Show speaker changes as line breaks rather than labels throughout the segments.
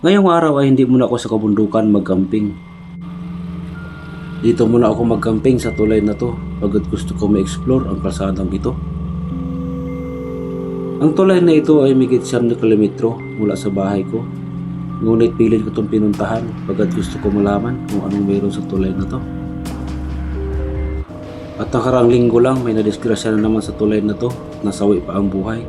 Ngayong araw ay hindi muna ako sa kabundukan magcamping. Dito muna ako magcamping sa tulay na to pagkat gusto ko ma-explore ang kalsadang ito. Ang tulay na ito ay migit 7 kilometro mula sa bahay ko. Ngunit pilit ko itong pinuntahan pagkat gusto ko malaman kung anong meron sa tulay na to. At nakaraang linggo lang may nadisgrasya na naman sa tulay na to, nasawi pa ang buhay.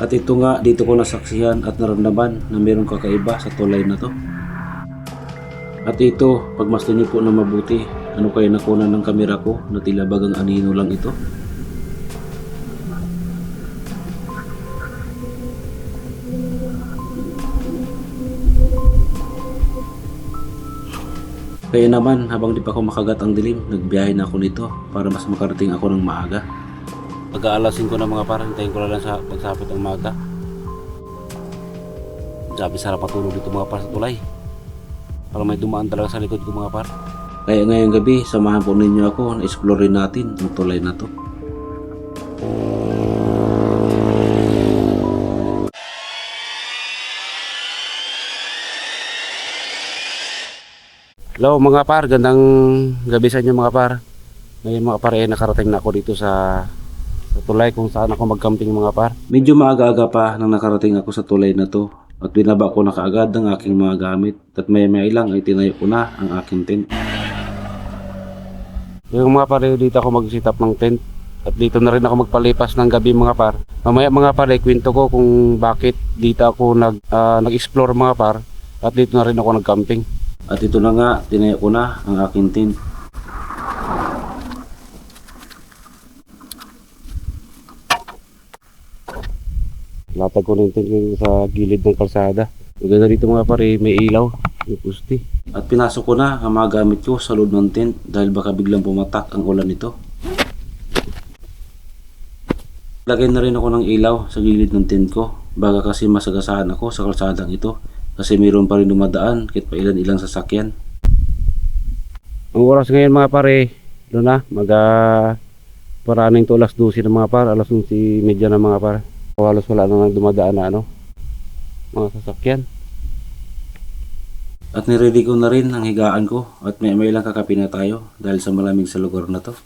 At ito nga dito ko nasaksihan at naramdaman na mayroong kakaiba sa tulay na to. At ito, pagmasdan niyo po na mabuti, ano kaya nakunan ng kamera ko na tila bagang anino lang ito. Kaya naman habang di pa ako makagat ang dilim, nagbiyahe na ako nito para mas makarating ako ng maaga. Pag-aalasin ko na mga par, hintayin ko na lang sa pagsapit ng maaga. Sabi sarap matulog dito mga par sa tulay. Para may dumaan talaga sa likod ko mga par. Kaya ngayong gabi, samahan po ninyo ako na explore natin ang tulay na to. Hello mga par, gandang gabi sa inyo mga par. Ngayon mga par, nakarating na ako dito sa tulay kung saan ako magcamping mga par. Medyo maaga-aga pa nang nakarating ako sa tulay na to. At binaba ko na kaagad ang aking mga gamit. At maya-maya lang ay tinayo ko na ang aking tent. Yung mga par, dito ako mag-set up ng tent. At dito na rin ako magpalipas ng gabi mga par. Mamaya mga par, kwento ko kung bakit dito ako nag-explore mga par. At dito na rin ako nag-camping. At ito na nga, tinayo ko na ang aking tent. Latag ko na yung tent ko sa gilid ng kalsada. Maganda dito mga pare, may ilaw, may pusti. At pinasok ko na ang mga gamit ko sa loob ng tent dahil baka biglang pumatak ang ulan nito. Lagay na rin ako ng ilaw sa gilid ng tent ko. Baga kasi masagasaan ako sa kalsadang ito. Kasi mayroon pa rin dumadaan kahit pa ilan-ilang sasakyan. Ang oras ngayon mga pare, doon na, paraning to alas 12 na mga par, alas 11:30 na mga par. Halos wala na dumadaan na mga sasakyan. At niready ko na rin ang higaan ko at may lang kakape na tayo dahil sa malamig sa lugar na to.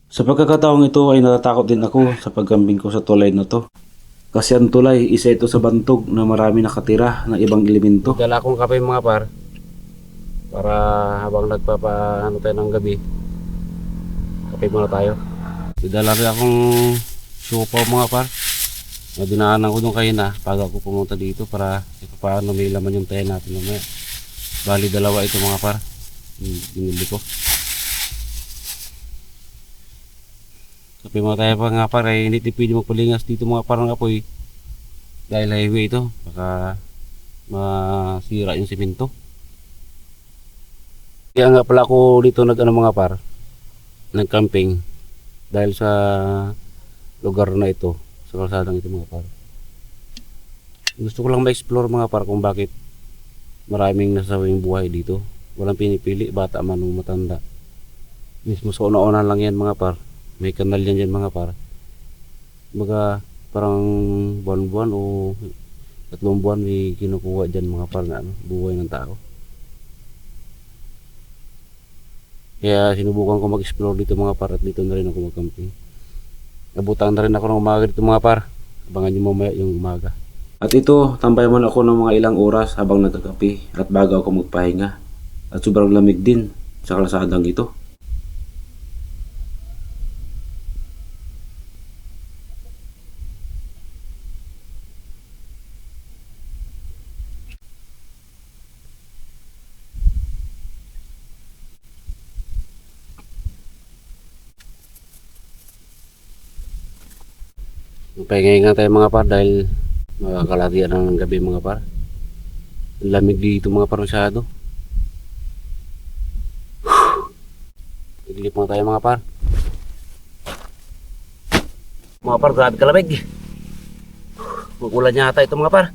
Sa pagkakataong ito ay natatakot din ako sa pagkambing ko sa tulay na to. Kasi ang tulay, isa ito sa bantog na marami nakatira ng ibang elemento. Dala akong kape mga par para habang nagpapaano tayo ng gabi, kape muna tayo. Dala rin akong supaw mga par na dinaanan ko nung kayo na bago ako pumunta dito para paano may laman yung tayo natin mamaya. Bali dalawa ito mga par, binili ko. Kape muna tayo pa nga par, hindi pwede magpalingas dito mga par ng apoy dahil highway ito, baka masira yung simento. Kaya nga pala ako dito mga par, nag-camping dahil sa lugar na ito, sa kalsadang ito mga par. Gusto ko lang ma-explore mga par kung bakit maraming nasawing buhay dito. Walang pinipili, bata man o matanda. Mismo sa una-una lang yan mga par. May kanal yan dyan mga par. Baga parang buwan-buwan o 3 buwan may kinukuha dyan mga par na buhay ng tao. Kaya sinubukan ko mag-explore dito mga par at dito na rin ako mag-camping. Nabutan na rin ako ng umaga dito mga par. Abangan nyo mamaya yung umaga. At ito, tambay muna ako ng mga ilang oras habang nagkakape at bago ako magpahinga. At sobrang lamig din sa kalsadang ito. Pahinga tayo mga par dahil makakalatian ng gabi mga par. Lamig dito mga par masyado. Iglip mga tayo mga par. Mga par, grabe kalamig. Magulan yata ito mga par.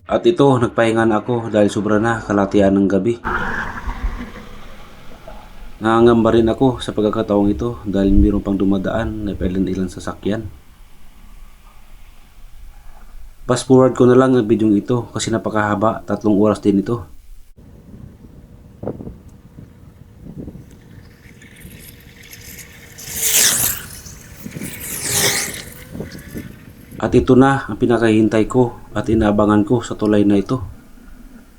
At ito, nagpahinga na ako dahil sobra na kalatian ng gabi. Nangangamba rin ako sa pagkakataong ito dahil mayroon pang dumadaan na ilan sasakyan. Fast forward ko na lang ang video ito kasi napakahaba, 3 oras din ito. At ito na ang pinakahintay ko at inaabangan ko sa tulay na ito.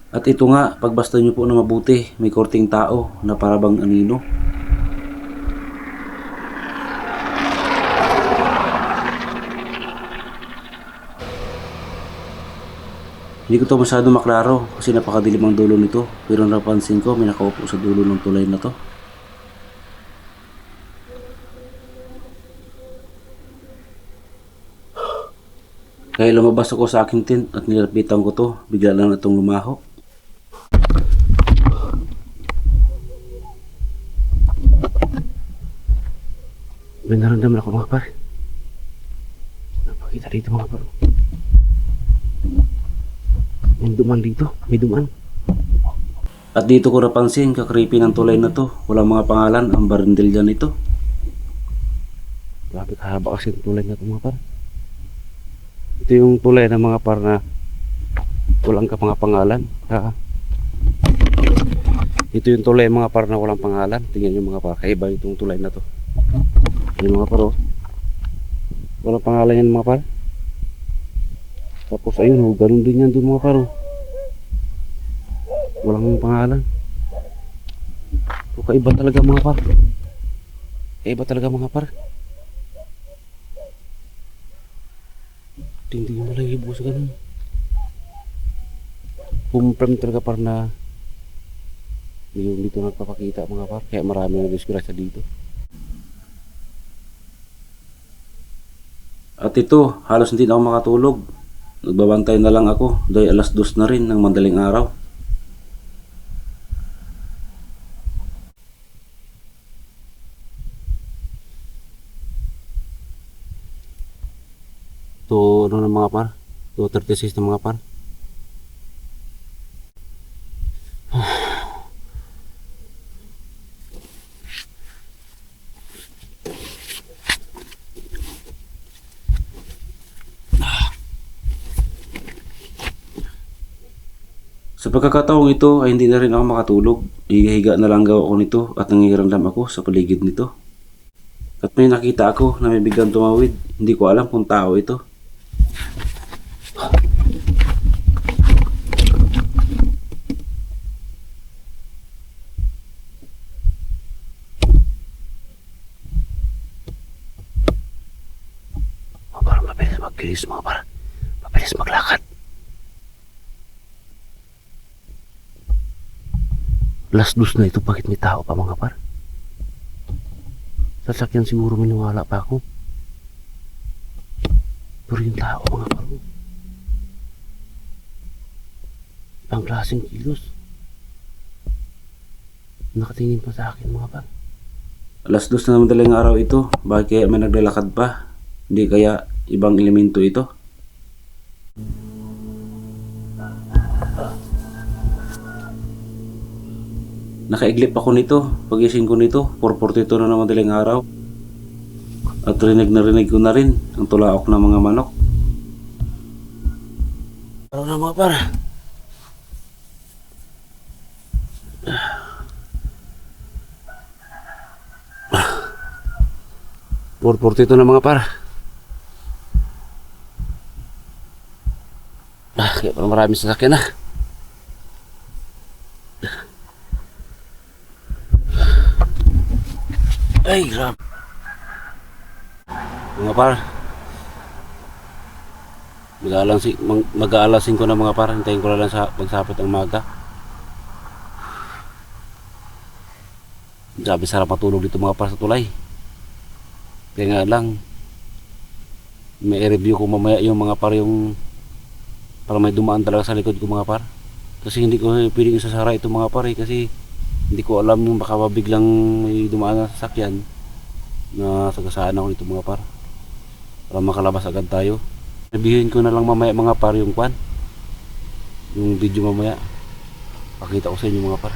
At ito nga, pagbasta nyo po na mabuti, may korting tao na parabang anino. Hindi ko to masyado maklaro kasi napakadilim ang dulo nito, pero napansin ko may nakaupo sa dulo ng tulay na to. Kaya lumabas ako sa aking tent at nilapitan ko to, bigla lang na itong lumaho. May naramdaman ako mga par. Napakita dito mga par. May duman dito, may duman. At dito ko napansin, kakreepy ng tulay na to. Walang mga pangalan, ang barindel dyan ito. Grabe kahaba kasi yung tulay na to mga par. Ito yung tulay ng mga par na walang ka mga pangalan. Ito yung tulay mga par na walang pangalan. Tingnan yung mga par, kaiba itong tulay na to. Yung mga par oh. Walang pangalan yan mga par. Tapos ayun oh, ganun din yan dun mga par oh. Walang pangalan. So, kaiba talaga mga par. Kaiba talaga mga par. Hindi mo lang ibus ganun. Confirm talaga par na yung dito nagpapakita mga par. Kaya marami na disgrasya dito. At ito, halos hindi na ako makatulog. Nagbabantay na lang ako dahil 2:00 na rin ng madaling araw. To ano na mga par? 2:36 na mga par. Sa pagkakataong ito ay hindi na rin ako makatulog. Higa-higa na lang gawa ko nito at nangiramdam ako sa paligid nito. At may nakita ako na may biglang tumawid. Hindi ko alam kung tao ito. Parang mabilis magkilis mga para. Mabilis maglakad. Last dos na ito, bakit may tao pa mga par? Sasakyan siguro maniwala pa ako. Pero yung tao mga par, ibang klaseng kilos. Nakatingin pa sa akin mga par. 2:00 na madaling araw ito, bakit kaya may naglalakad pa? Hindi kaya ibang elemento ito? Nakaiglip ako nito, pagising ko nito, 4:42 na madaling araw. At rinig ko na rin ang tulaok ng mga manok. Ano na mga par? 4:42 na mga par. Kaya parang maraming sasakyan na. Ay, grabe. Mga par, mag-aalasin ko na mga par. Hintayin ko na lang sa pagsapit ang maga. Sabi sarap matulog dito mga par sa tulay. Kaya nga lang, may i-review ko mamaya yung mga par yung para may dumaan talaga sa likod ko mga par. Kasi hindi ko pwedeng isasara ito mga par kasi hindi ko alam yung baka biglang may dumaan na sasakyan na sagasaan ako nito mga par para makalabas agad tayo. Sabihin ko na lang mamaya mga par yung kwan yung video mamaya. Pakita ko sa inyo mga par.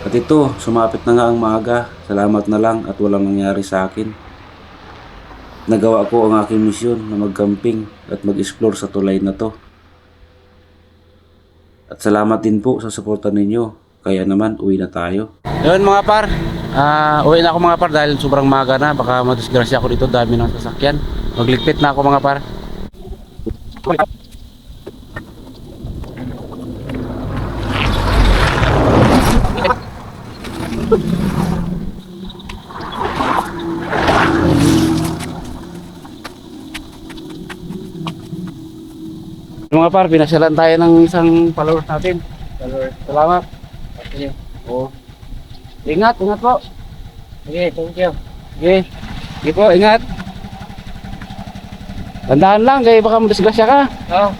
At ito, sumapit na nga ang maaga. Salamat na lang at walang nangyari sa akin. Nagawa ko ang aking misyon na mag-camping at mag-explore sa tulay na to. At salamat din po sa suporta ninyo. Kaya naman, uwi na tayo. Yun mga par, uwi na ako mga par dahil sobrang maaga na. Baka madisgrasya ako dito, dami ng sasakyan. Magligpit na ako mga par. Mga par, pinasyalan tayo ng isang followers natin. Salamat. Okay. Oh. Ingat po.
Okay, thank you.
Okay. Sige po, ingat. Tandaan lang, kaya baka madisgrasya ka.
Oh.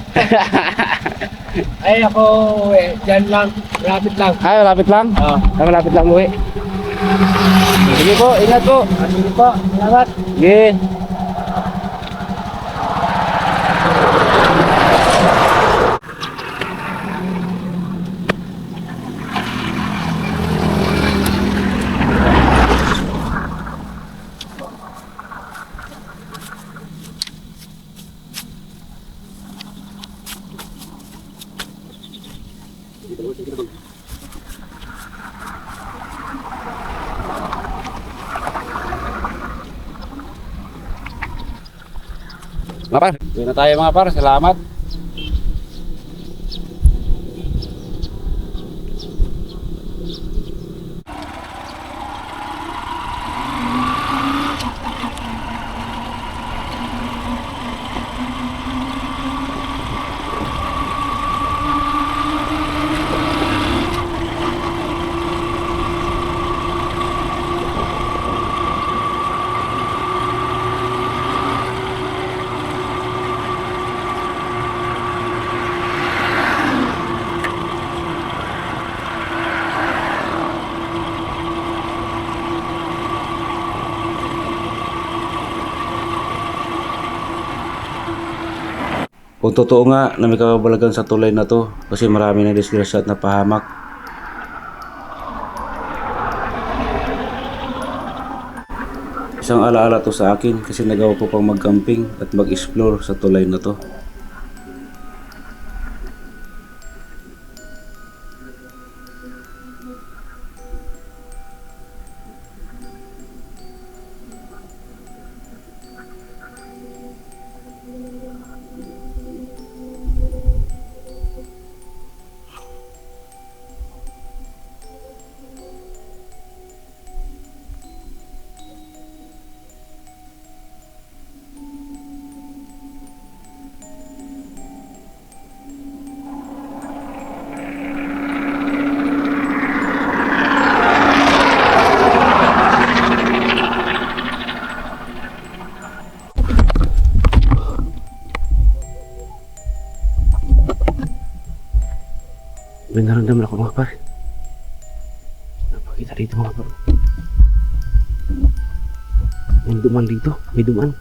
Ay, ako, dyan lang. Rapid lang.
Ay, malapit lang?
Oh.
Ay, malapit lang uwi. Sige po, ingat po.
Sige po, salamat.
Sige. Mga par, uwi na tayo mga par. Salamat. Kung totoo nga na may kababalagan sa tulay na to kasi marami na disgrasya at napahamak. Isang alaala to sa akin kasi nagawa ko pang mag-camping at mag-explore sa tulay na to. May naramdaman ako mga par. Napakita dito mga par. May duman dito. May duman.